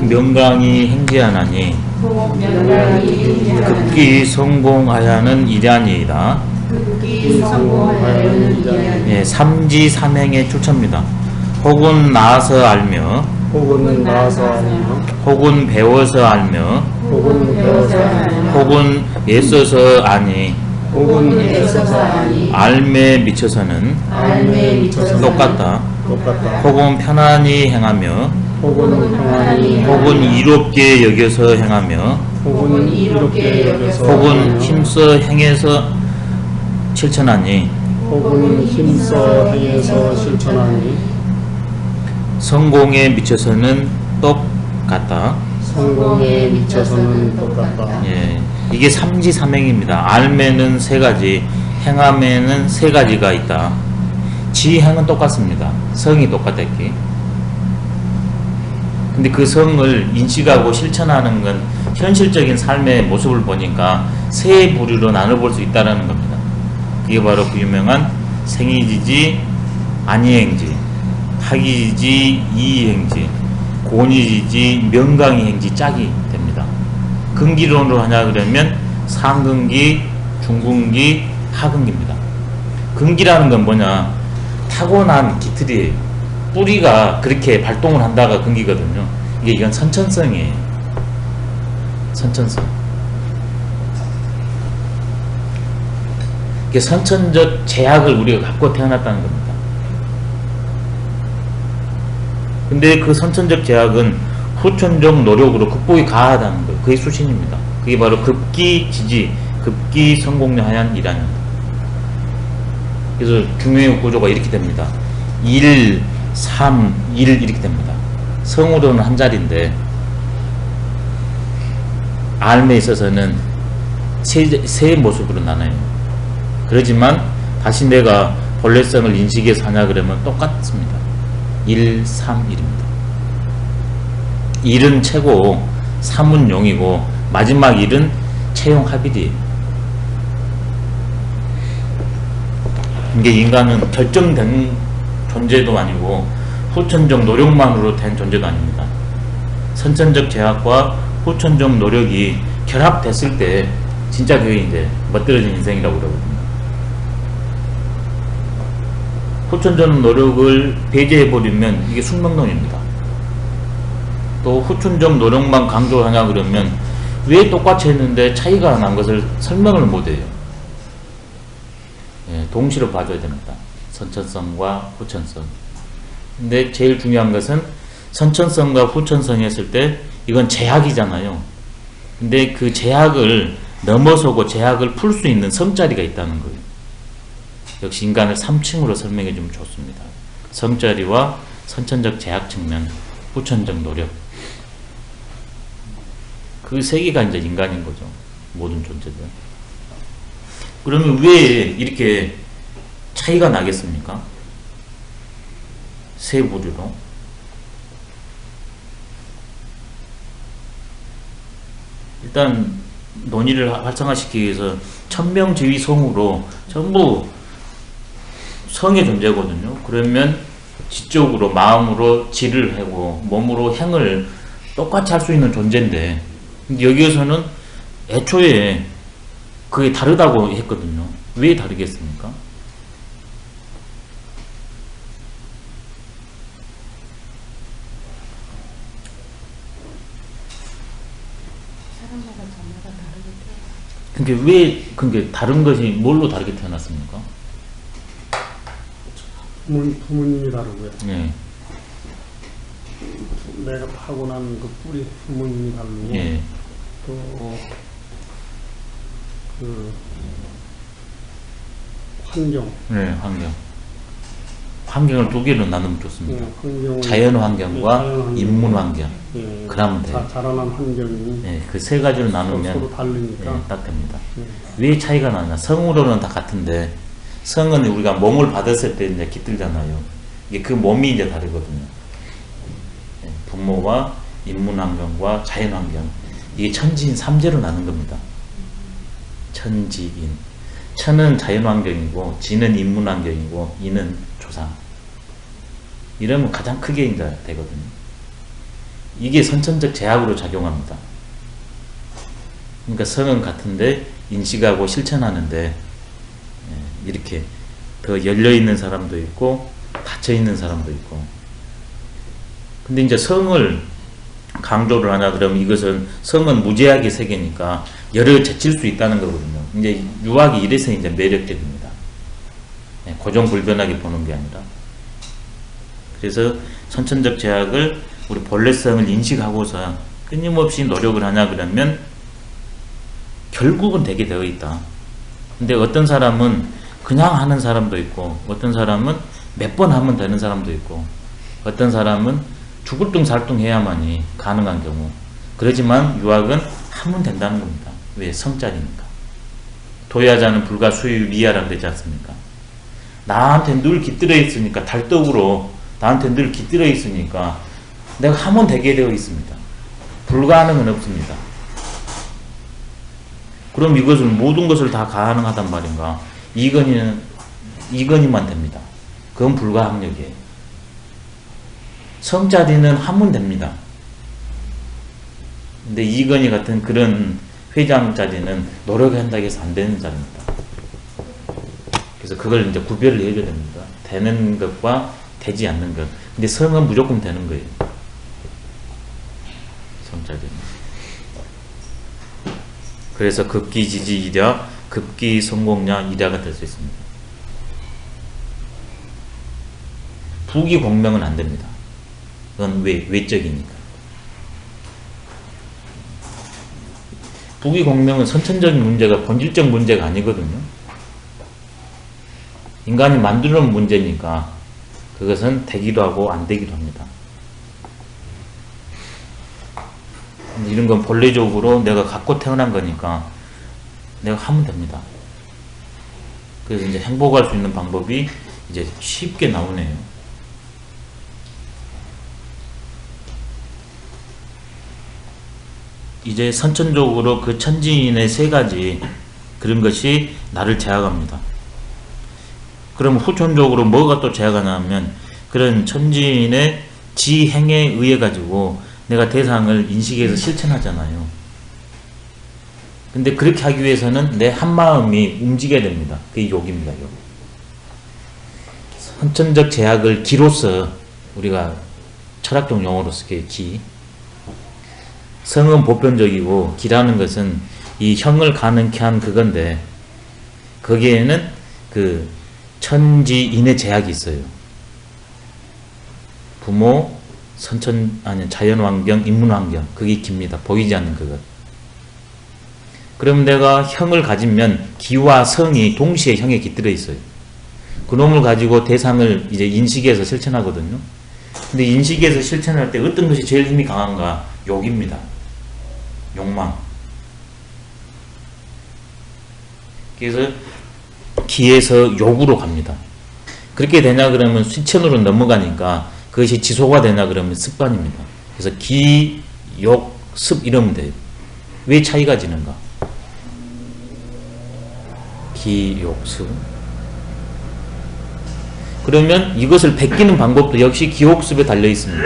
명강이 행지하나니 급기 성공하야는 이란이이다. 예, 삼지삼행의 출처입니다. 혹은 나서 알며, 혹은 배워서 알며, 혹은 애써서 아니, 알매 미쳐서는 똑같다. 혹은 편안히 행하며, 혹은 이롭게 여겨서 행하며, 혹은 힘써 행해서 실천하니, 성공에 미쳐서는 똑같다. 예, 이게 삼지삼행입니다. 알매는 세 가지, 행함에는 세 가지가 있다. 지행은 똑같습니다. 성이 똑같았기. 근데 그 성을 인식하고 실천하는 건 현실적인 삶의 모습을 보니까 세 부류로 나눠볼 수 있다는 겁니다. 그게 바로 그 유명한 생이지지, 안이행지, 학이지지, 이이행지, 곤이지지, 명강이행지 짝이 됩니다. 근기론으로 하냐 그러면 상근기, 중근기, 하근기입니다. 근기라는 건 뭐냐? 타고난 기틀이에요. 뿌리가 그렇게 발동을 한다가 근기거든요. 이건 선천성이에요. 선천성. 이게 선천적 제약을 우리가 갖고 태어났다는 겁니다. 근데 그 선천적 제약은 후천적 노력으로 극복이 가하다는 거예요. 그게 수신입니다. 그게 바로 급기지지, 급기성공하얀 이란입니다. 그래서 중요한 구조가 이렇게 됩니다. 1, 3, 1 이렇게 됩니다. 성으로는 한 자리인데 알에 있어서는 세 모습으로 나눠요. 그러지만 다시 내가 본래성을 인식해서 하냐 그러면 똑같습니다. 1, 3, 1입니다. 1은 체고 3은 용이고 마지막 1은 체용 합일이에요. 이게 인간은 결정된 존재도 아니고 후천적 노력만으로 된 존재도 아닙니다. 선천적 제약과 후천적 노력이 결합됐을 때 진짜 그게 이제 멋들어진 인생이라고 그러거든요. 후천적 노력을 배제해버리면 이게 숙명론입니다. 또 후천적 노력만 강조하냐 그러면 왜 똑같이 했는데 차이가 난 것을 설명을 못해요. 예, 동시로 봐줘야 됩니다. 선천성과 후천성. 근데 제일 중요한 것은 선천성과 후천성이 했을 때 이건 제약이잖아요. 근데 그 제약을 넘어서고 제약을 풀 수 있는 성자리가 있다는 거예요. 역시 인간을 3층으로 설명해 주면 좋습니다. 성자리와 선천적 제약 측면, 후천적 노력. 그 세 개가 이제 인간인 거죠. 모든 존재들. 그러면 왜 이렇게 차이가 나겠습니까? 세 부류로. 일단 논의를 활성화시키기 위해서 천명지위성으로 전부 성의 존재거든요. 그러면 지적으로 마음으로 지를 하고 몸으로 행을 똑같이 할 수 있는 존재인데 여기에서는 애초에 그게 다르다고 했거든요. 왜 다르겠습니까? 그게 왜 그게 다른 것이 뭘로 다르게 태어났습니까? 부모님이 다르고요. 네. 내가 타고난 그 뿌리 부모님이 다르고 예. 또 그 환경. 네, 환경. 환경을 두 개로 나누면 좋습니다. 환경을 자연 환경과 자연 인문 환경. 예, 그러면 돼요. 자라난 환경이 네, 그 세 가지로 나누면 서로 다르니까 네, 딱 됩니다. 예. 왜 차이가 나냐? 성으로는 다 같은데 성은 우리가 몸을 받았을 때 이제 깃들잖아요. 이게 그 몸이 이제 다르거든요. 네, 부모와 인문 환경과 자연 환경. 이게 천지인 삼재로 나눈 겁니다. 천지인. 천은 자연 환경이고 지는 인문 환경이고 인은 조상. 이러면 가장 크게 이제 되거든요. 이게 선천적 제약으로 작용합니다. 그러니까 성은 같은데 인식하고 실천하는데 이렇게 더 열려있는 사람도 있고 닫혀있는 사람도 있고. 근데 이제 성을 강조를 하냐 그러면 이것은 성은 무제약의 세계니까 열을 제칠 수 있다는 거거든요. 이제 유학이 이래서 이제 매력적입니다. 고정불변하게 보는 게 아니라. 그래서 선천적 제약을 우리 본래성을 인식하고서 끊임없이 노력을 하냐 그러면 결국은 되게 되어 있다. 근데 어떤 사람은 그냥 하는 사람도 있고, 어떤 사람은 몇 번 하면 되는 사람도 있고, 어떤 사람은 죽을 둥 살 둥 해야만이 가능한 경우. 그러지만 유학은 하면 된다는 겁니다. 왜? 성짜리니까. 도야자는 불가 수유리야라고 되지 않습니까? 나한테 늘 깃들어 있으니까, 달떡으로 나한테 늘 깃들어 있으니까 내가 하면 되게 되어 있습니다. 불가능은 없습니다. 그럼 이것은 모든 것을 다 가능하단 말인가? 이건희만 됩니다. 그건 불가항력이에요. 성자리는 하면 됩니다. 근데 이건희 같은 그런 회장자리는 노력한다고 해서 안 되는 자리입니다. 그래서 그걸 이제 구별을 해줘야 됩니다. 되는 것과 되지 않는 것. 근데 성은 무조건 되는 거예요. 성자리는. 그래서 급기지지이랴, 급기성공냐 이랴가 될 수 있습니다. 부기공명은 안 됩니다. 그건 외적이니까. 부기공명은 선천적인 문제가 본질적 문제가 아니거든요. 인간이 만들어 놓은 문제니까 그것은 되기도 하고 안 되기도 합니다. 이런 건 본래적으로 내가 갖고 태어난 거니까 내가 하면 됩니다. 그래서 이제 행복할 수 있는 방법이 이제 쉽게 나오네요. 이제 선천적으로 그 천지인의 세 가지 그런 것이 나를 제약합니다. 그럼 후천적으로 뭐가 또 제약하냐면 그런 천지인의 지행에 의해 가지고 내가 대상을 인식해서 실천하잖아요. 근데 그렇게 하기 위해서는 내 한마음이 움직여야 됩니다. 그게 욕입니다. 욕. 선천적 제약을 기로서 우리가 철학적 용어로 쓰게 기. 성은 보편적이고 기라는 것은 이 형을 가능케 한 그건데 거기에는 그 천지인의 제약이 있어요. 부모, 자연환경, 인문환경. 그게 기입니다. 보이지 않는 그것. 그럼 내가 형을 가지면 기와 성이 동시에 형에 깃들어 있어요. 그놈을 가지고 대상을 이제 인식해서 실천하거든요. 근데 인식해서 실천할 때 어떤 것이 제일 힘이 강한가? 욕입니다. 욕망. 그래서 기에서 욕으로 갑니다. 그렇게 되냐 그러면 실천으로 넘어가니까 그것이 지소가 되냐 그러면 습관입니다. 그래서 기, 욕, 습 이러면 돼요. 왜 차이가 지는가? 기, 욕, 습. 그러면 이것을 베끼는 방법도 역시 기, 욕, 습에 달려 있습니다.